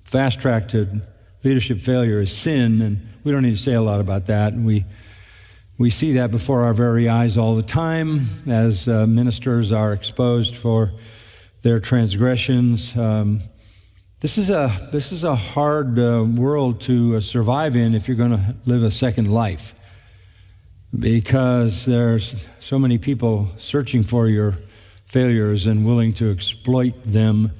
fast track to leadership failure is sin, and we don't need to say a lot about that. And we see that before our very eyes all the time as ministers are exposed for their transgressions. This is a hard world to survive in if you're going to live a second life, because there's so many people searching for your failures and willing to exploit them.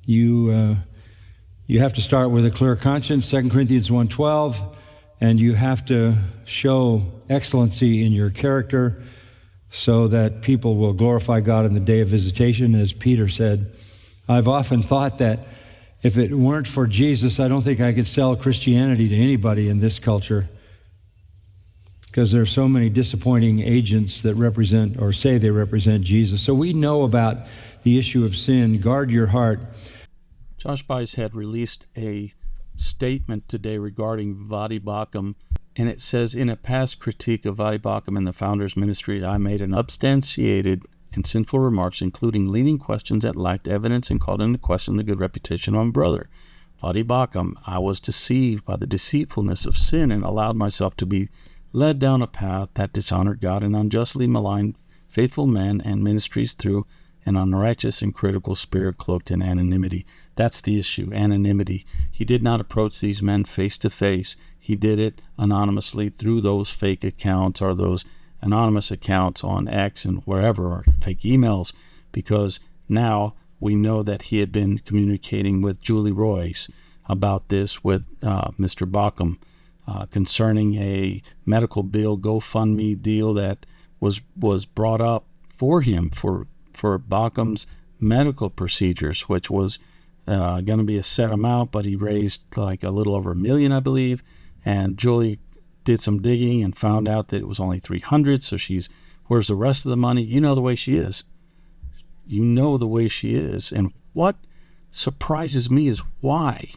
You have to start with a clear conscience, 2 Corinthians 1:12, and you have to show excellency in your character so that people will glorify God in the day of visitation. As Peter said, I've often thought that if it weren't for Jesus, I don't think I could sell Christianity to anybody in this culture, because there are so many disappointing agents that represent or say they represent Jesus. So we know about the issue of sin. Guard your heart. Josh Buice had released a statement today regarding Voddie Baucham, and it says, in a past critique of Voddie Baucham and the Founders Ministry, I made an substantiated and sinful remarks, including leading questions that lacked evidence and called into question the good reputation of my brother. Voddie Baucham, I was deceived by the deceitfulness of sin and allowed myself to be led down a path that dishonored God and unjustly maligned faithful men and ministries through an unrighteous and critical spirit cloaked in anonymity. That's the issue, anonymity. He did not approach these men face to face. He did it anonymously through those fake accounts or those anonymous accounts on X and wherever, or fake emails, because now we know that he had been communicating with Julie Royce about this with Mr. Baucham concerning a medical bill GoFundMe deal that was brought up for him for Baucham's medical procedures, which was going to be a set amount, but he raised like a little over $1 million, I believe. And Julie did some digging and found out that it was only $300. So she's, where's the rest of the money? You know the way she is. You know the way she is. And what surprises me is why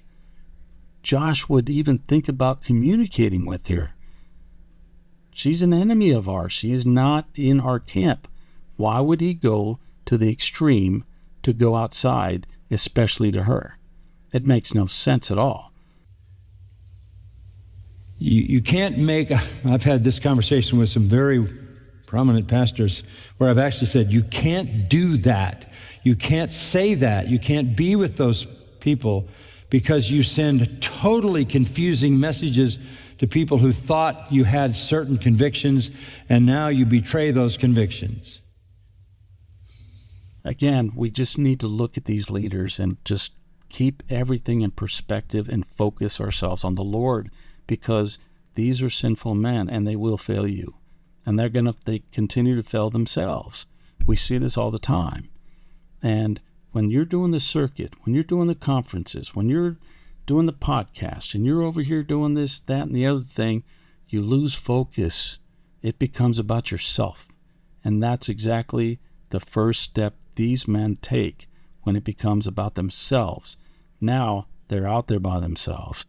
Josh would even think about communicating with her. She's an enemy of ours. She is not in our camp. Why would he go to the extreme to go outside, especially to her? It makes no sense at all. You can't make, I've had this conversation with some very prominent pastors where I've actually said, you can't do that. You can't say that. You can't be with those people because you send totally confusing messages to people who thought you had certain convictions, and now you betray those convictions. Again, we just need to look at these leaders and just keep everything in perspective and focus ourselves on the Lord, because these are sinful men and they will fail you. And they continue to fail themselves. We see this all the time. And when you're doing the circuit, when you're doing the conferences, when you're doing the podcast, and you're over here doing this, that, and the other thing, you lose focus. It becomes about yourself. And that's exactly the first step these men take when it becomes about themselves. Now they're out there by themselves.